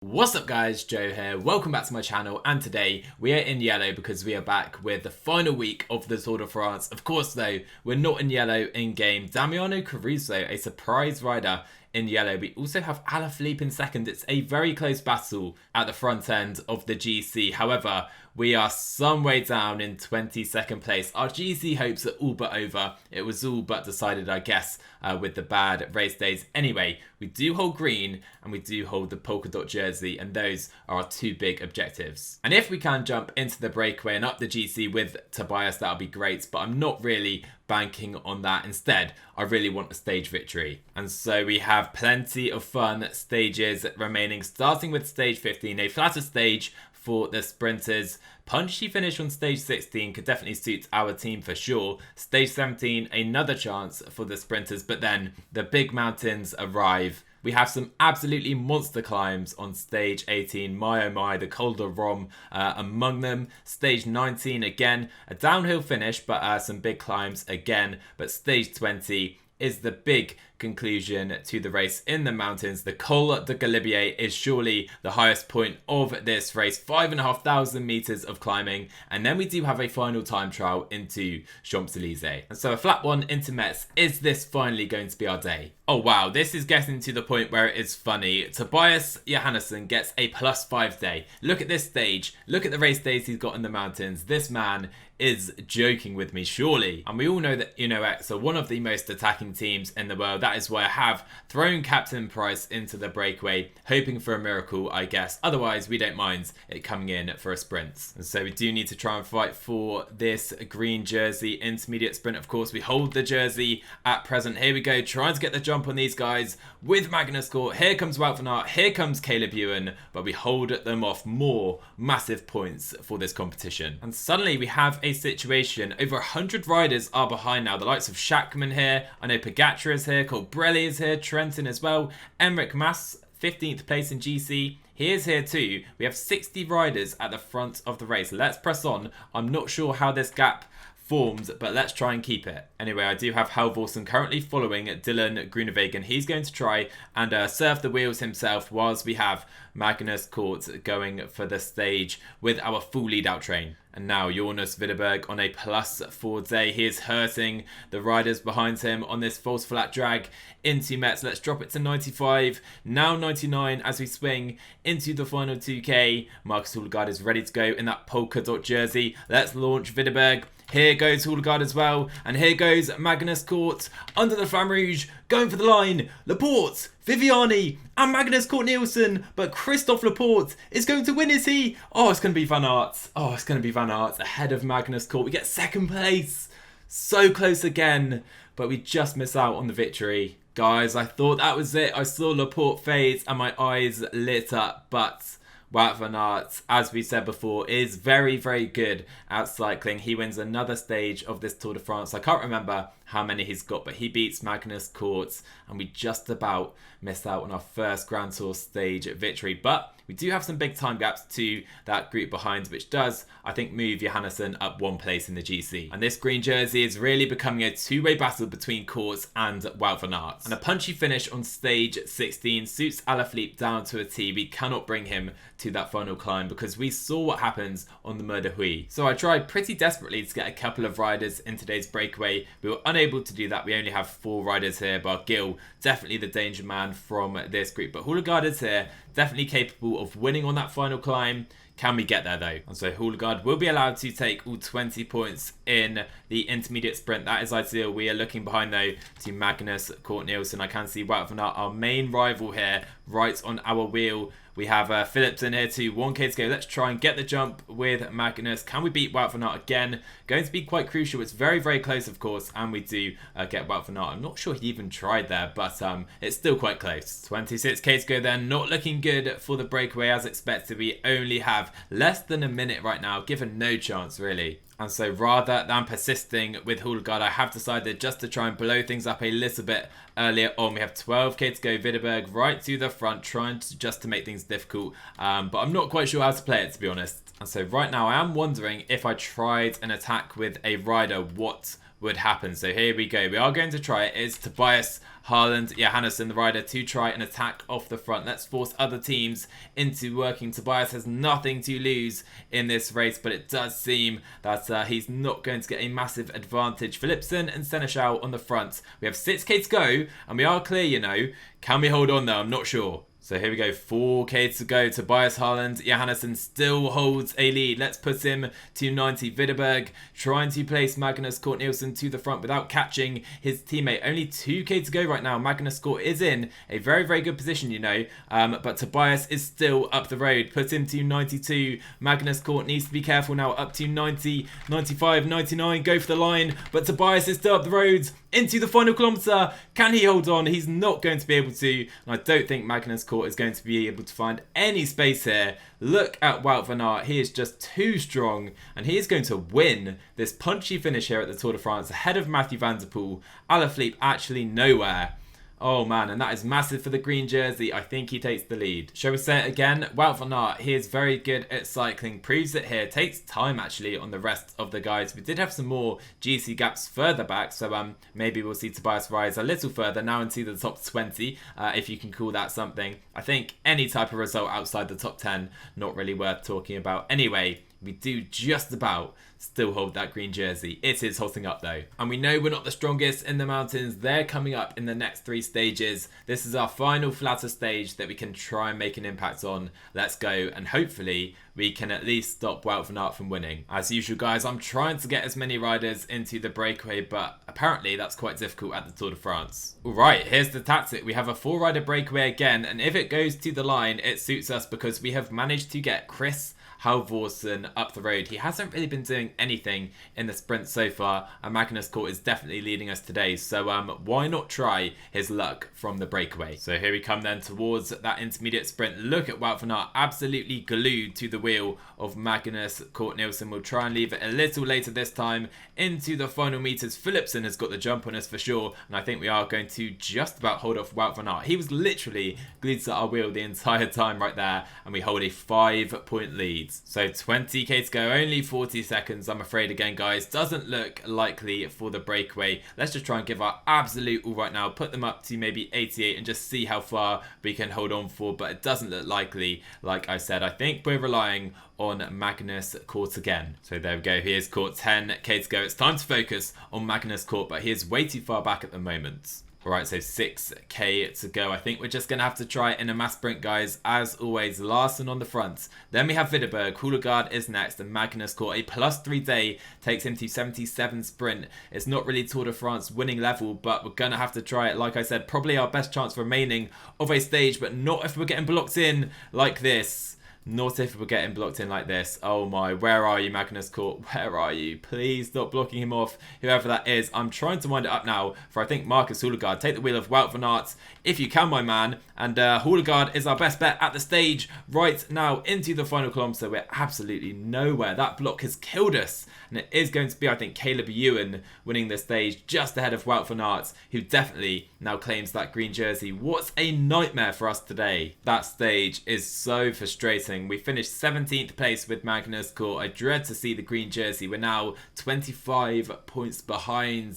What's up guys, Joe here, welcome back to my channel, and today we are in yellow because we are back with the final week of the Tour de France. Of course though, we're not in yellow in game. Damiano Caruso, a surprise rider in yellow. We also have Alaphilippe in second. It's a very close battle at the front end of the GC. However, we are some way down in 22nd place. Our GC hopes are all but over. It was all but decided, I guess, with the bad race days. Anyway, we do hold green and we do hold the polka dot jersey, and those are our two big objectives. And if we can jump into the breakaway and up the GC with Tobias, that'll be great, but I'm not really banking on that. Instead, I really want a stage victory. And so we have plenty of fun stages remaining, starting with stage 15, a flatter stage for the sprinters. Punchy finish on stage 16 could definitely suit our team for sure. Stage 17, another chance for the sprinters, but then the big mountains arrive. We have some absolutely monster climbs on stage 18. My oh my, the Col de Rome among them. Stage 19, again, a downhill finish, but some big climbs again. But stage 20 is the big conclusion to the race in the mountains. The Col de Galibier is surely the highest point of this race, 5,500 meters of climbing, and then we do have a final time trial into Champs-Elysees. And so a flat one into Metz. Is this finally going to be our day? Oh wow, this is getting to the point where it is funny. Tobias Johannesson gets a +5 day. Look at this stage, look at the race days he's got in the mountains. This man is joking with me, surely. And we all know that X are one of the most attacking teams in the world. That is why I have thrown Captain Price into the breakaway, hoping for a miracle, I guess. Otherwise, we don't mind it coming in for a sprint. And so we do need to try and fight for this green jersey intermediate sprint. Of course, we hold the jersey at present. Here we go, trying to get the jump on these guys with Magnus Cort. Here comes Wout van Aert, here comes Caleb Ewan, but we hold them off. More massive points for this competition. And suddenly we have a situation. Over 100 riders are behind now. The likes of Schachmann here. I know Pogacar is here. Colbrelli is here. Trentin as well. Enric Mas, 15th place in GC. He is here too. We have 60 riders at the front of the race. Let's press on. I'm not sure how this gap formed, but let's try and keep it. Anyway, I do have Halvorsen currently following Dylan Groenewegen. He's going to try and surf the wheels himself, whilst we have Magnus Cort going for the stage with our full lead out train. And now Jonas Widerberg on a +4 day. He is hurting the riders behind him on this false flat drag into Metz. Let's drop it to 95. Now 99 as we swing into the final 2K. Marcus Hülgaard is ready to go in that polka dot jersey. Let's launch Widerberg. Here goes Hülgaard as well. And here goes Magnus Cort under the Flamme Rouge, going for the line. Laporte, Viviani, and Magnus Cort Nielsen. But Christophe Laporte is going to win, is he? Oh, it's going to be Van Aert. Oh, it's going to be Van Aert ahead of Magnus Cort. We get second place. So close again, but we just miss out on the victory. Guys, I thought that was it. I saw Laporte fade and my eyes lit up, but Wout van Aert, as we said before, is very, very good at cycling. He wins another stage of this Tour de France. I can't remember how many he's got, but he beats Magnus Cort, and we just about missed out on our first Grand Tour stage victory. But we do have some big time gaps to that group behind, which does, I think, move Johannesson up one place in the GC. And this green jersey is really becoming a two-way battle between Cort and Wout van Aert. And a punchy finish on stage 16 suits Alaphilippe down to a T. We cannot bring him to that final climb because we saw what happens on the Mur de Huy. So I tried pretty desperately to get a couple of riders in today's breakaway. We were unable to do that. We only have 4 riders here, but Gil, definitely the danger man from this group. But Hülgaard is here, definitely capable of winning on that final climb. Can we get there though? And so Hülgaard will be allowed to take all 20 points in the intermediate sprint. That is ideal. We are looking behind though to Magnus Cort Nielsen. I can see Wout van Aert, our main rival here, right on our wheel. We have Phillips in here too. 1K to go. Let's try and get the jump with Magnus. Can we beat Wout van Aert again? Going to be quite crucial. It's very, very close, of course, and we do get Wout van Aert. I'm not sure he even tried there, but it's still quite close. 26K to go then. Not looking good for the breakaway as expected. We only have less than a minute right now, given no chance really. And so rather than persisting with Hülgaard, I have decided just to try and blow things up a little bit earlier on. We have 12k to go. Videberg right to the front, trying to just to make things difficult. But I'm not quite sure how to play it, to be honest. And so right now I am wondering if I tried an attack with a rider, what would happen. So here we go. We are going to try it. It's Tobias, Haaland, Johannesson, the rider, to try an attack off the front. Let's force other teams into working. Tobias has nothing to lose in this race, but it does seem that he's not going to get a massive advantage. Philipsen and Seneschal on the front. We have 6k to go, and we are clear, you know. Can we hold on though? I'm not sure. So here we go, 4k to go. Tobias, Haaland, Johannesson still holds a lead. Let's put him to 90. Videberg trying to place Magnus Cort Nielsen to the front without catching his teammate. Only 2k to go right now. Magnus Cort is in a very, very good position, you know. But Tobias is still up the road. Put him to 92. Magnus Cort needs to be careful now. Up to 90, 95, 99. Go for the line. But Tobias is still up the road. Into the final kilometre. Can he hold on? He's not going to be able to. And I don't think Magnus Cort is going to be able to find any space here. Look at Wout van Aert. He is just too strong. And he is going to win this punchy finish here at the Tour de France ahead of Matthew van der Poel. Alaphilippe actually nowhere. Oh man, and that is massive for the green jersey. I think he takes the lead. Shall we say it again? Wout van Aert, he is very good at cycling. Proves it here. Takes time actually on the rest of the guys. We did have some more GC gaps further back. So maybe we'll see Tobias rise a little further now into the top 20. If you can call that something. I think any type of result outside the top 10, not really worth talking about. Anyway, we do just about still hold that green jersey. It is hotting up though. And we know we're not the strongest in the mountains. They're coming up in the next 3 stages. This is our final flatter stage that we can try and make an impact on. Let's go, and hopefully we can at least stop Wout van Aert from winning. As usual guys, I'm trying to get as many riders into the breakaway, but apparently that's quite difficult at the Tour de France. Alright, here's the tactic. We have a 4-rider breakaway again, and if it goes to the line, it suits us because we have managed to get Chris Halvorsen up the road. He hasn't really been doing anything in the sprint so far, and Magnus Cort is definitely leading us today, so why not try his luck from the breakaway? So here we come then towards that intermediate sprint. Look at Wout van Aert absolutely glued to the wheel of Magnus Cort Nielsen. We'll try and leave it a little later this time into the final meters. Philipsen has got the jump on us for sure, and I think we are going to just about hold off Wout van Aert. He was literally glued to our wheel the entire time right there, and we hold a 5-point lead. So 20k to go, only 40 seconds. I'm afraid again guys, doesn't look likely for the breakaway. Let's just try and give our absolute all right now, put them up to maybe 88 and just see how far we can hold on for, but it doesn't look likely. Like I said, I think we're relying on Magnus Cort again. So there we go, here's Cort, 10k to go. It's time to focus on Magnus Cort, but he is way too far back at the moment. Alright, so 6k to go. I think we're just going to have to try it in a mass sprint, guys. As always, Larsen on the front. Then we have Videberg. Houlegaard is next, and Magnus Cort. A +3 day takes him to 77 sprint. It's not really Tour de France winning level, but we're going to have to try it. Like I said, probably our best chance remaining of a stage, but not if we're getting blocked in like this. Not if we're getting blocked in like this. Oh my, where are you, Magnus Cort? Where are you? Please stop blocking him off, whoever that is. I'm trying to wind it up now for, I think, Marcus Houlegaard. Take the wheel of Wout van Aert if you can, my man. And Houlegaard is our best bet at the stage right now into the final kilometre. We're absolutely nowhere. That block has killed us. And it is going to be, I think, Caleb Ewan winning the stage just ahead of Wout van Aert, who definitely now claims that green jersey. What a nightmare for us today. That stage is so frustrating. We finished 17th place with Magnus Cort. I dread to see the green jersey. We're now 25 points behind.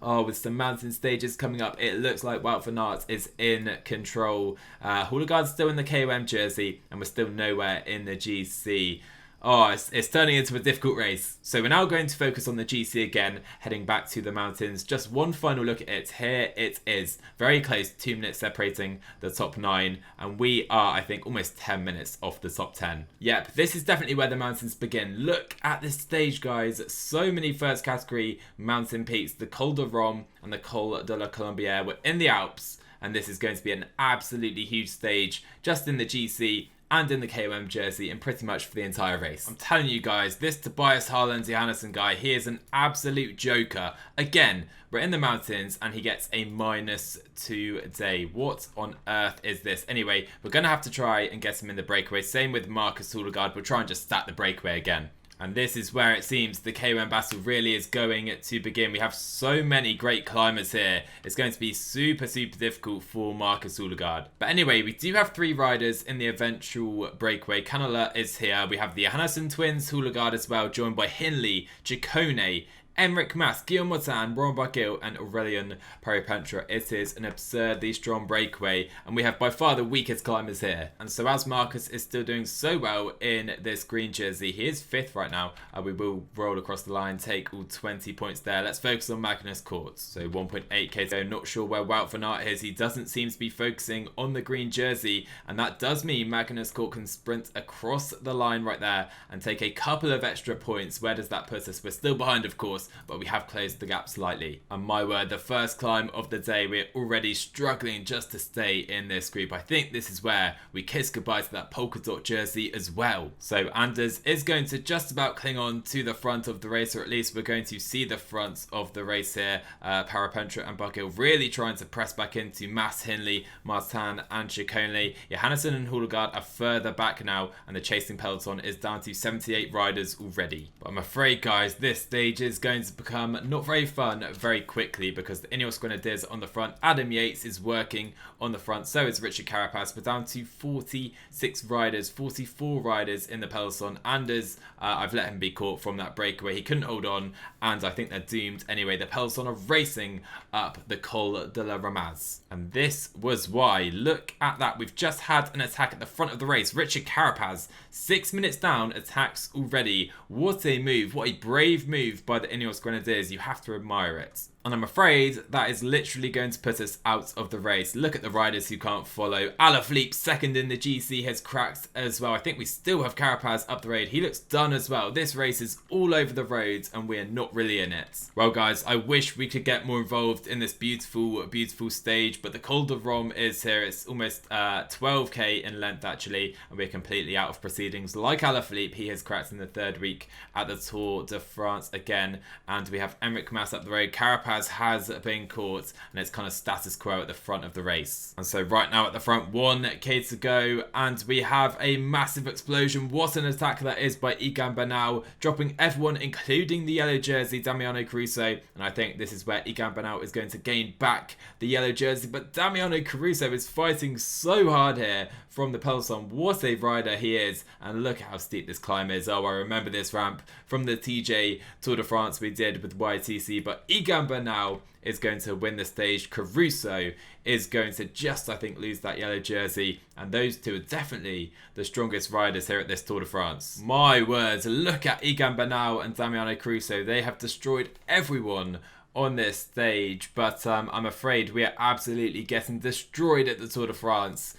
Oh, with some mountain stages coming up, it looks like Wout van Aert is in control. Houlegaard's still in the KOM jersey, and we're still nowhere in the GC. Oh, it's turning into a difficult race. So we're now going to focus on the GC again, heading back to the mountains. Just one final look at it. Here it is. Very close, 2 minutes separating the top 9. And we are, I think, almost 10 minutes off the top 10. Yep, this is definitely where the mountains begin. Look at this stage, guys. So many first category mountain peaks. The Col de Rome and the Col de la Colombière. We're in the Alps. And this is going to be an absolutely huge stage just in the GC and in the KOM jersey, and pretty much for the entire race. I'm telling you guys, this Tobias Haaland Johannesson guy, he is an absolute joker. Again, we're in the mountains and he gets a -2 day. What on earth is this? Anyway, we're going to have to try and get him in the breakaway. Same with Marcus Houlegaard. We'll try and just stat the breakaway again. And this is where it seems the KOM battle really is going to begin. We have so many great climbers here. It's going to be super difficult for Marcus Ulegard. But anyway, we do have 3 riders in the eventual breakaway. Canola is here. We have the Johannesson twins, Ulegard as well, joined by Hindley, Ciccone, Emmerich Mas, Guillaume Motin, Ron Barguil and Aurelian Peripentra. It is an absurdly strong breakaway and we have by far the weakest climbers here. And so as Marcus is still doing so well in this green jersey, he is 5th right now. We will roll across the line, take all 20 points there. Let's focus on Magnus Cort. So 1.8k, so not sure where Wout van Aert is. He doesn't seem to be focusing on the green jersey and that does mean Magnus Cort can sprint across the line right there and take a couple of extra points. Where does that put us? We're still behind of course, but we have closed the gap slightly. And my word, the first climb of the day, we're already struggling just to stay in this group. I think this is where we kiss goodbye to that polka dot jersey as well. So Anders is going to just about cling on to the front of the race, or at least we're going to see the front of the race here. Peripentra and Barguil really trying to press back into Mas, Hindley, Martin and Ciccone. Johannesson and Ulegard are further back now and the chasing peloton is down to 78 riders already. But I'm afraid guys, this stage is going to become not very fun very quickly because the Ineos Grenadiers on the front, Adam Yates is working on the front, so is Richard Carapaz. We're down to 46 riders, 44 riders in the peloton. Anders, I've let him be caught from that breakaway. He couldn't hold on and I think they're doomed. Anyway, the peloton are racing up the Col de la Ramaz. And this was why. Look at that. We've just had an attack at the front of the race. Richard Carapaz, 6 minutes down, attacks already. What a move. What a brave move by the Ineos Grenadiers. You have to admire it. And I'm afraid that is literally going to put us out of the race. Look at the riders who can't follow. Alaphilippe, second in the GC, has cracked as well. I think we still have Carapaz up the road. He looks done as well. This race is all over the roads and we're not really in it. Well guys, I wish we could get more involved in this beautiful stage, but the Col de Rome is here. It's almost 12k in length actually, and we're completely out of proceedings. Like Alaphilippe, he has cracked in the 3rd week at the Tour de France again, and we have Emmerich Mas up the road. Carapaz has been caught and it's kind of status quo at the front of the race. And so right now at the front, 1k to go and we have a massive explosion. What an attack that is by Egan Bernal, dropping everyone including the yellow jersey Damiano Caruso. And I think this is where Egan Bernal is going to gain back the yellow jersey, but Damiano Caruso is fighting so hard here from the peloton. What a rider he is, and look at how steep this climb is. Oh, I remember this ramp from the TJ Tour de France we did with YTC, but Egan Bernal is going to win the stage. Caruso is going to just, I think, lose that yellow jersey, and those two are definitely the strongest riders here at this Tour de France. My words, look at Egan Bernal and Damiano Caruso. They have destroyed everyone on this stage, but I'm afraid we are absolutely getting destroyed at the Tour de France.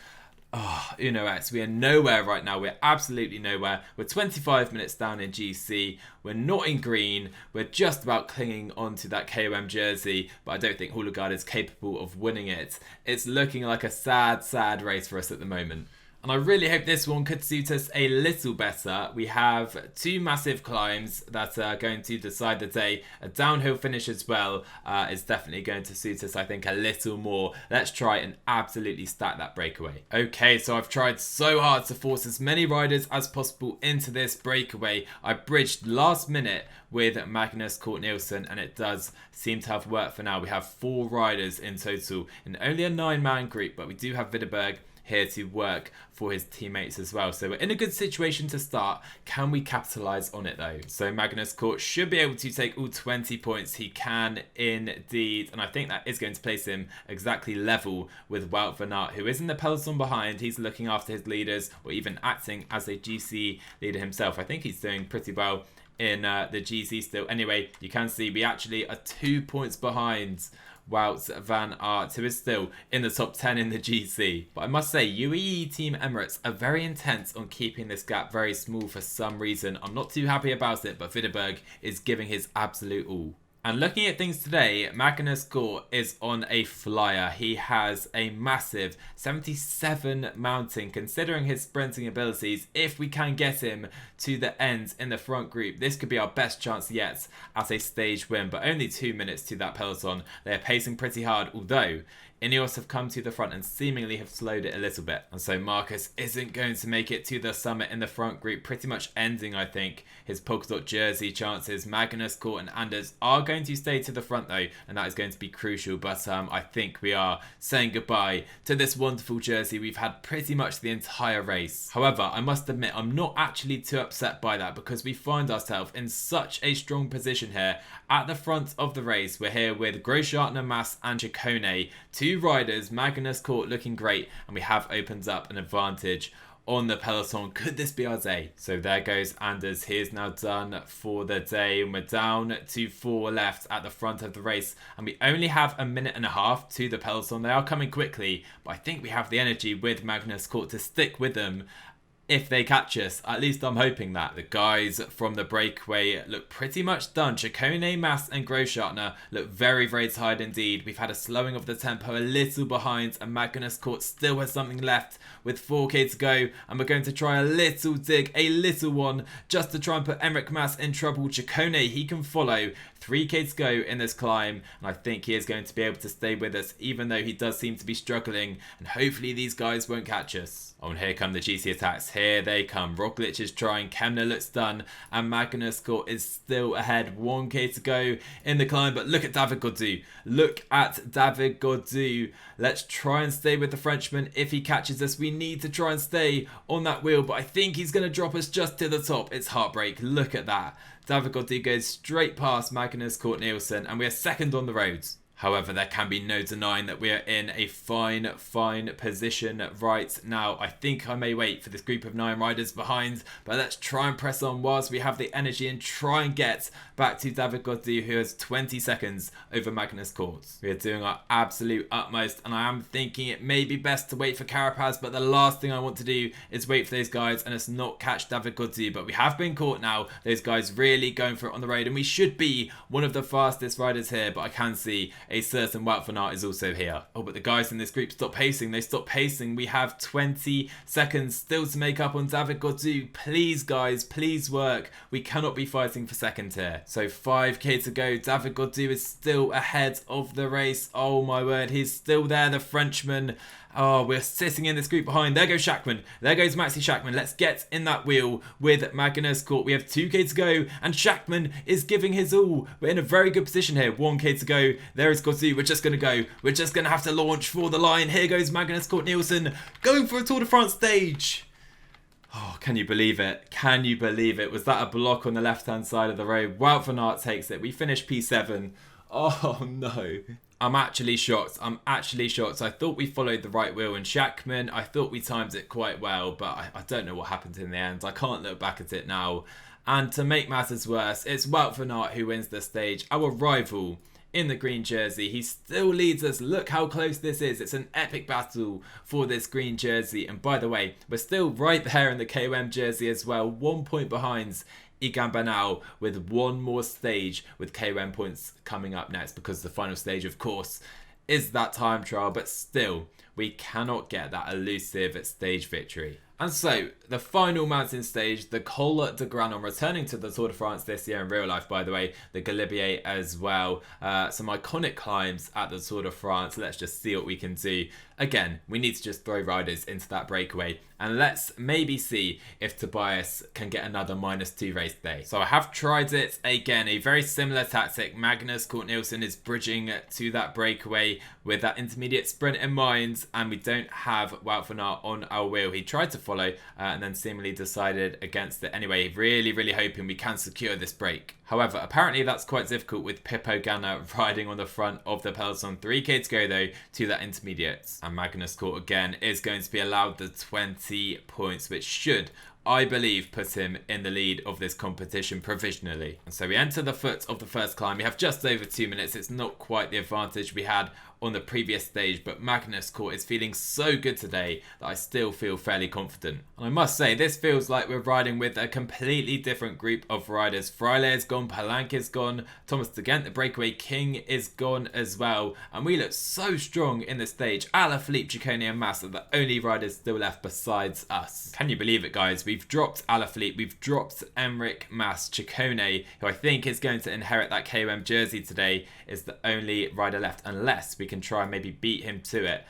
Oh, Uno X, we are nowhere right now. We're absolutely nowhere. We're 25 minutes down in GC. We're not in green. We're just about clinging onto that KOM jersey, but I don't think Ulegard is capable of winning it. It's looking like a sad race for us at the moment. And I really hope this one could suit us a little better. We have 2 massive climbs that are going to decide the day. A downhill finish as well is definitely going to suit us, I think, a little more. Let's try and absolutely stack that breakaway. Okay, so I've tried so hard to force as many riders as possible into this breakaway. I bridged last minute with Magnus Cort Nielsen, and it does seem to have worked for now. We have 4 riders in total in only a 9-man group, but we do have Widerberg here to work for his teammates as well. So we're in a good situation to start. Can we capitalise on it though? So Magnus Cort should be able to take all 20 points. He can indeed. And I think that is going to place him exactly level with Wout van Aert, who is in the peloton behind. He's looking after his leaders, or even acting as a GC leader himself. I think he's doing pretty well in the GC still. Anyway, you can see we actually are 2 points behind Wout van Aert, who is still in the top 10 in the GC. But I must say, UAE Team Emirates are very intent on keeping this gap very small for some reason. I'm not too happy about it, but Widerberg is giving his absolute all. And looking at things today, Magnus Cort is on a flyer. He has a massive 77 mounting, considering his sprinting abilities. If we can get him to the end in the front group, this could be our best chance yet at a stage win. But only 2 minutes to that peloton. They're pacing pretty hard, although Ineos have come to the front and seemingly have slowed it a little bit. And so Marcus isn't going to make it to the summit in the front group, pretty much ending, I think, his polka dot jersey chances. Magnus, Cort and Anders are going to stay to the front though, and that is going to be crucial. But I think we are saying goodbye to this wonderful jersey we've had pretty much the entire race. However, I must admit I'm not actually too upset by that, because we find ourselves in such a strong position here at the front of the race. We're here with Groschartner, Mass and Ciccone, two riders, Magnus, Cort looking great, and we have opened up an advantage on the peloton. Could this be our day? So there goes Anders. He is now done for the day, and we're down to 4 left at the front of the race, and we only have a minute and a half to the peloton. They are coming quickly, but I think we have the energy with Magnus, Cort to stick with them if they catch us. At least I'm hoping that. The guys from the breakaway look pretty much done. Ciccone, Mass and Groschartner look very, very tired indeed. We've had a slowing of the tempo, a little behind, and Magnus, Cort still has something left with 4k to go, and we're going to try a little dig, a little one, just to try and put Enric Mas in trouble. Ciccone, he can follow. 3k to go in this climb, and I think he is going to be able to stay with us, even though he does seem to be struggling, and hopefully these guys won't catch us. Oh, and here come the GC attacks. Here they come. Roglic is trying, Kemner looks done, and Magnus, Cort is still ahead. 1k to go in the climb, but look at David Gaudu. Look at David Gaudu. Let's try and stay with the Frenchman. If he catches us, we need to try and stay on that wheel, but I think he's going to drop us just to the top. It's heartbreak. Look at that. David Gaudu goes straight past Magnus, Cort, Nielsen, and we are second on the roads. However, there can be no denying that we are in a fine position right now. I think I may wait for this group of 9 riders behind, but let's try and press on whilst we have the energy and try and get back to David Gaudu, who has 20 seconds over Magnus, Cort. We are doing our absolute utmost, and I am thinking it may be best to wait for Carapaz, but the last thing I want to do is wait for those guys and us not catch David Gaudu. But we have been caught now. Those guys really going for it on the road, and we should be one of the fastest riders here, but I can see a certain Wout van Aert is also here. Oh, but the guys in this group stop pacing. They stop pacing. We have 20 seconds still to make up on David Gaudu. Please, guys, please work. We cannot be fighting for second here. So 5k to go. David Gaudu is still ahead of the race. Oh my word, he's still there, the Frenchman. Oh, we're sitting in this group behind. There goes Schachmann. There goes Maxi Schachmann. Let's get in that wheel with Magnus, Cort. We have 2k to go, and Schachmann is giving his all. We're in a very good position here. 1k to go. There is Gaudu. We're just going to go. We're just going to have to launch for the line. Here goes Magnus, Cort, Nielsen, going for a Tour de France stage. Oh, can you believe it? Can you believe it? Was that a block on the left-hand side of the road? Wout van Aert takes it. We finish P7. Oh, no. I'm actually shocked. I thought we followed the right wheel, and Schachmann, I thought we timed it quite well, but I don't know what happened in the end. I can't look back at it now. And to make matters worse, it's Wout van Aert who wins the stage. Our rival in the green jersey. He still leads us. Look how close this is. It's an epic battle for this green jersey. And by the way, we're still right there in the KOM jersey as well. 1 point behind Egan Bernal, with one more stage with KOM points coming up next, because the final stage, of course, is that time trial. But still, we cannot get that elusive stage victory. And so, the final mountain stage, the Col de Granon, returning to the Tour de France this year in real life, by the way, the Galibier as well. Some iconic climbs at the Tour de France. Let's just see what we can do. Again, we need to just throw riders into that breakaway, and let's maybe see if Tobias can get another -2 race day. So I have tried it again, a very similar tactic. Magnus, Cort, Nielsen is bridging to that breakaway with that intermediate sprint in mind, and we don't have Wout van Aert on our wheel. He tried to follow and then seemingly decided against it. Anyway, really hoping we can secure this break. However, apparently that's quite difficult with Pippo Ganna riding on the front of the peloton. 3k to go though to that intermediate. And Magnus, Cort again is going to be allowed the 20 points, which should, I believe, put him in the lead of this competition provisionally. And so we enter the foot of the first climb. We have just over 2 minutes. It's not quite the advantage we had on the previous stage, but Magnus, Cort is feeling so good today that I still feel fairly confident. And I must say, this feels like we're riding with a completely different group of riders. Freile is gone, Palanque is gone, Thomas de Gent, the breakaway king, is gone as well, and we look so strong in the stage. Alaphilippe, Ciccone and Mas are the only riders still left besides us. Can you believe it, guys? We've dropped Alaphilippe, we've dropped Enric Mas. Ciccone, who I think is going to inherit that KOM jersey today, is the only rider left, unless we we can try and maybe beat him to it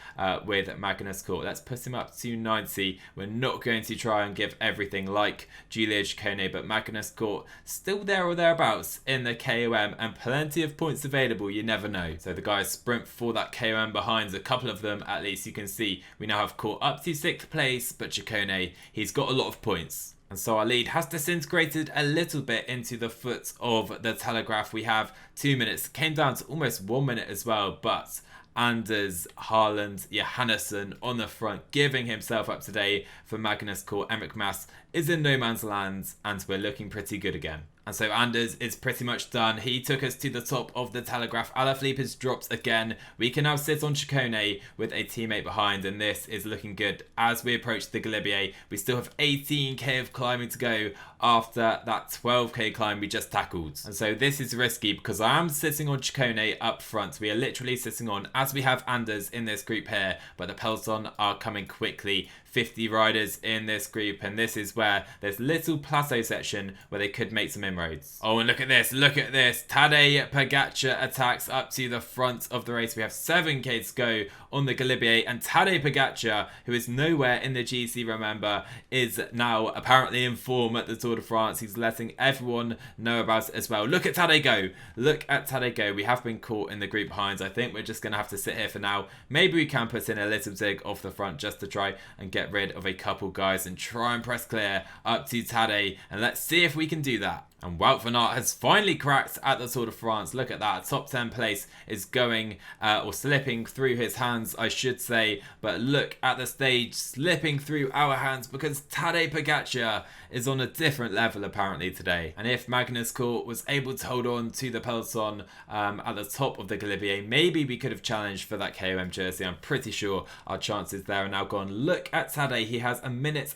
with Magnus Court. Let's put him up to 90. We're not going to try and give everything like Giulio Ciccone, but Magnus Court still there or thereabouts in the KOM, and plenty of points available, you never know. So the guys sprint for that KOM behind, a couple of them at least. You can see we now have Court up to 6th place, but Ciccone, he's got a lot of points. And so our lead has disintegrated a little bit into the foot of the Telegraph. We have 2 minutes, came down to almost 1 minute as well, but Anders, Haaland, Johannesson on the front, giving himself up today for Magnus Court. Emmerich Mas is in no man's land, and we're looking pretty good again. And so Anders is pretty much done. He took us to the top of the Telegraph. Alaphilippe has dropped again. We can now sit on Ciccone with a teammate behind, and this is looking good as we approach the Galibier. We still have 18k of climbing to go after that 12k climb we just tackled. And so this is risky because I am sitting on Ciccone up front. We are literally sitting on, as we have Anders in this group here, but the peloton are coming quickly. 50 riders in this group, and this is where there's little plateau section where they could make some inroads. Oh, and look at this, Tadej Pogacar attacks up to the front of the race. We have 7k to go on the Galibier, and Tadej Pogacar, who is nowhere in the GC, remember, is now apparently in form at the Tour de France. He's letting everyone know about it as well. Look at Tadej go. Look at Tadej go. We have been caught in the group behind. I think we're just going to have to sit here for now. Maybe we can put in a little dig off the front just to try and get rid of a couple guys and try and press clear up to Tadej, and let's see if we can do that. And Wout van Aert has finally cracked at the Tour de France. Look at that. Top 10 place is going, or slipping through his hands, I should say. But look at the stage slipping through our hands because Tadej Pogacar is on a different level apparently today. And if Magnus Court was able to hold on to the peloton at the top of the Galibier, maybe we could have challenged for that KOM jersey. I'm pretty sure our chances there are now gone. Look at Tadej. He has 1.5 minutes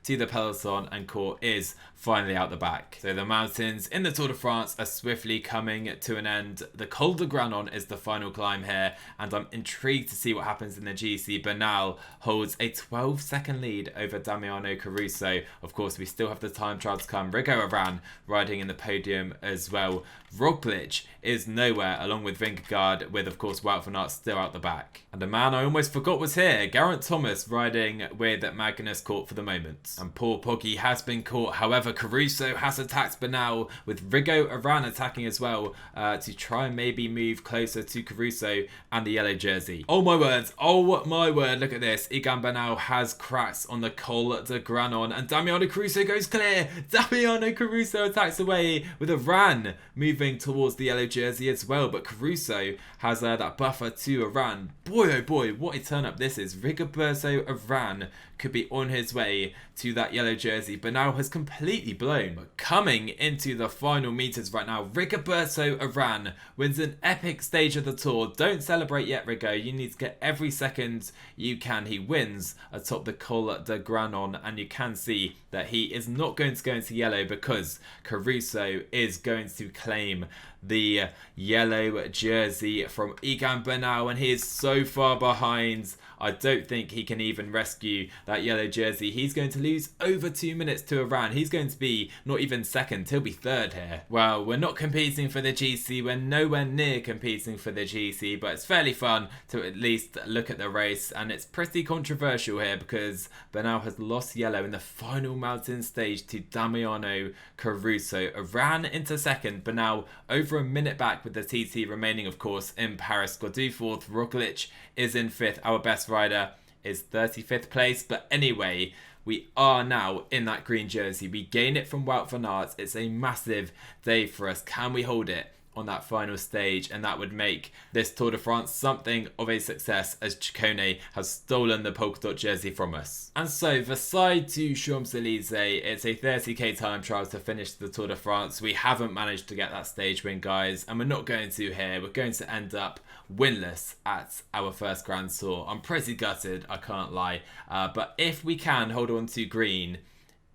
to the peloton, and Court is finally out the back. So the mountains in the Tour de France are swiftly coming to an end. The Col de Granon is the final climb here, and I'm intrigued to see what happens in the GC. Bernal holds a 12-second lead over Damiano Caruso. Of course, we still have the time trial to come. Rigo Aran riding in the podium as well. Roglic is nowhere, along with Vingegaard, with, of course, Wout van Aert still out the back. And a man I almost forgot was here, Geraint Thomas, riding with Magnus Court for the moment. And poor Poggi has been caught. However, Caruso has attacked Bernal, with Rigo Aran attacking as well to try and maybe move closer to Caruso and the yellow jersey. Oh my word, look at this. Egan Bernal has cracked on the Col de Granon, and Damiano Caruso goes clear. Damiano Caruso attacks away with Aran moving towards the yellow jersey as well, but Caruso has that buffer to Aran. Boy oh boy, what a turn up this is. Rigoberto Aran could be on his way to that yellow jersey, but now has completely blown. But coming into the final meters right now, Rigoberto Aran wins an epic stage of the Tour. Don't celebrate yet, Rigo. You need to get every second you can. He wins atop the Col de Granon, and you can see that he is not going to go into yellow because Caruso is going to claim the yellow jersey from Egan Bernal, and he is so far behind. I don't think he can even rescue that yellow jersey. He's going to lose over 2 minutes to Aran. He's going to be not even second, he'll be third here. Well, we're not competing for the GC. We're nowhere near competing for the GC, but it's fairly fun to at least look at the race, and it's pretty controversial here because Bernal has lost yellow in the final mountain stage to Damiano Caruso. Aran into second, Bernal over a minute back with the TT remaining, of course, in Paris. Gaudu fourth, Roglic is in fifth. Our best rider is 35th place, but anyway, we are now in that green jersey. We gain it from Wout van Aert. It's a massive day for us. Can we hold it on that final stage? And that would make this Tour de France something of a success, as Ciccone has stolen the polka dot jersey from us. And so Versailles to Champs-Elysees, it's a 30k time trial to finish the Tour de France. We haven't managed to get that stage win, guys, and we're not going to here. We're going to end up winless at our first Grand Tour. I'm pretty gutted, I can't lie, but if we can hold on to green,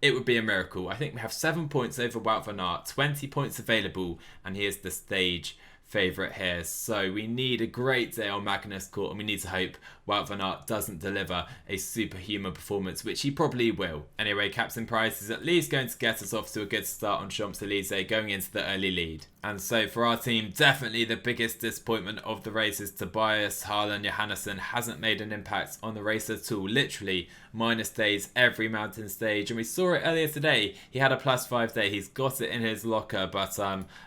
it would be a miracle. I think we have 7 points over Wout van Aert, 20 points available, and he is the stage favourite here. So we need a great day on Magnus Court, and we need to hope Wout van Aert doesn't deliver a superhuman performance, which he probably will. Anyway, Captain Price is at least going to get us off to a good start on Champs-Elysees going into the early lead. And so for our team, definitely the biggest disappointment of the race is Tobias Johannesson hasn't made an impact on the race at all. Literally minus days every mountain stage, and we saw it earlier today. He had a +5 day. He's got it in his locker, but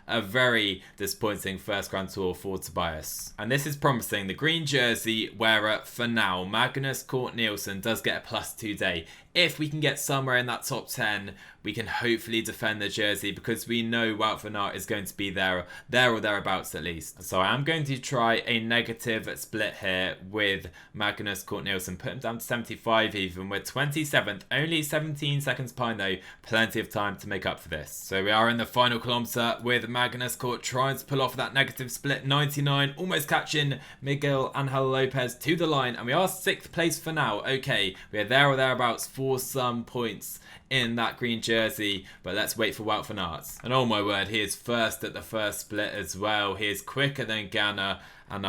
a very disappointing first Grand Tour for Tobias. And this is promising. The green jersey wearer for now, Magnus Cort Nielsen, does get a +2 day. If we can get somewhere in that top 10, we can hopefully defend the jersey, because we know Wout van Aert is going to be there or thereabouts at least. So I am going to try a negative split here with Magnus Cort Nielsen, put him down to 75 even. We're 27th, only 17 seconds behind though, plenty of time to make up for this. So we are in the final kilometre with Magnus Cort trying to pull off that negative split, 99, almost catching Miguel Angel Lopez to the line, and we are 6th place for now. Okay, we are there or thereabouts for some points in that green jersey, but let's wait for Wout van Aert. And oh my word, he is first at the first split as well. He is quicker than Ganna, and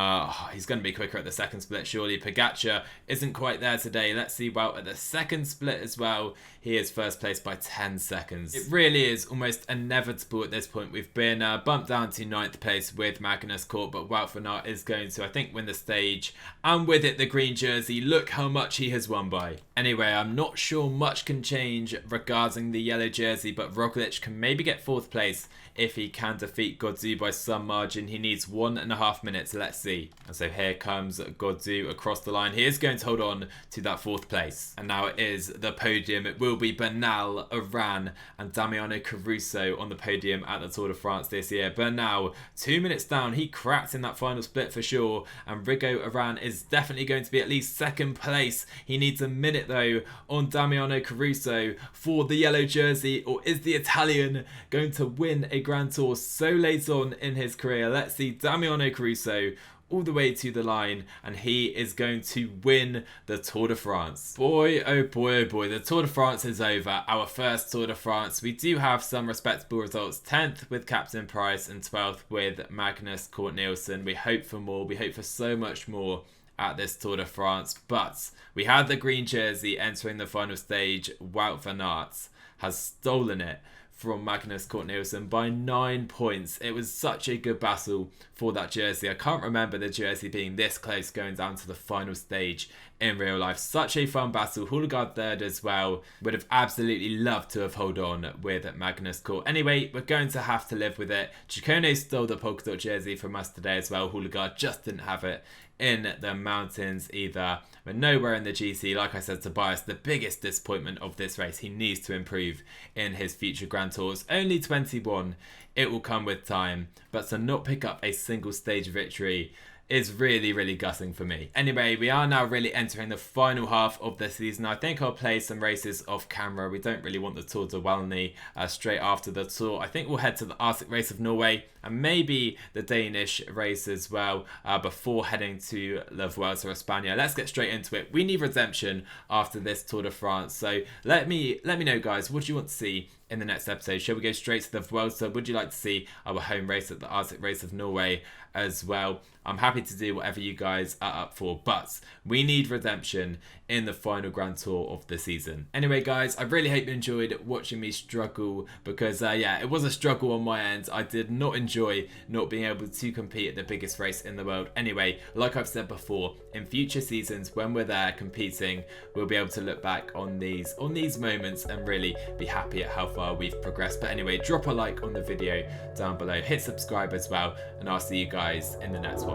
he's going to be quicker at the second split surely. Pogacar isn't quite there today. Let's see Wout at the second split as well. He is first place by 10 seconds. It really is almost inevitable at this point. We've been bumped down to 9th place with Magnus Cort, but Wout van Aert is going to, I think, win the stage. And with it, the green jersey. Look how much he has won by. Anyway, I'm not sure much can change regarding the yellow jersey, but Roglic can maybe get 4th place if he can defeat Godzu by some margin. He needs 1.5 minutes. Let's see. And so here comes Godzu across the line. He is going to hold on to that 4th place. And now it is the podium. It will be Bernal, Oran and Damiano Caruso on the podium at the Tour de France this year. Bernal, 2 minutes down. He cracked in that final split for sure. And Rigo Oran is definitely going to be at least 2nd place. He needs a minute though on Damiano Caruso for the yellow jersey. Or is the Italian going to win a Grand Tour so late on in his career? Let's see. Damiano Caruso all the way to the line, and he is going to win the Tour de France. Boy, oh boy, oh boy, the Tour de France is over. Our first Tour de France. We do have some respectable results. 10th with Captain Price and 12th with Magnus Cort Nielsen. We hope for more. We hope for so much more at this Tour de France, but we had the green jersey entering the final stage. Wout van Aert has stolen it from Magnus Cort Nielsen by 9 points. It was such a good battle for that jersey. I can't remember the jersey being this close going down to the final stage in real life. Such a fun battle. Houligaard third as well. Would have absolutely loved to have held on with Magnus Cort. Anyway, we're going to have to live with it. Ciccone stole the polka dot jersey from us today as well. Houligaard just didn't have it in the mountains either. We're nowhere in the GC. Like I said, Tobias, the biggest disappointment of this race. He needs to improve in his future Grand Tours. Only 21. It will come with time. But to not pick up a single stage victory is really, really gutting for me. Anyway, we are now really entering the final half of the season. I think I'll play some races off camera. We don't really want the Tour de Wallonie straight after the Tour. I think we'll head to the Arctic race of Norway and maybe the Danish race as well before heading to La Vuelta a España. Let's get straight into it. We need redemption after this Tour de France. So let me know, guys, what do you want to see in the next episode? Shall we go straight to the Vuelta? Would you like to see our home race at the Arctic race of Norway as well? I'm happy to do whatever you guys are up for, but we need redemption in the final Grand Tour of the season. Anyway, guys, I really hope you enjoyed watching me struggle, because yeah, it was a struggle on my end. I did not enjoy not being able to compete at the biggest race in the world. Anyway, like I've said before, in future seasons when we're there competing, we'll be able to look back on these moments and really be happy at how far we've progressed. But anyway, drop a like on the video down below, hit subscribe as well, and I'll see you guys in the next one.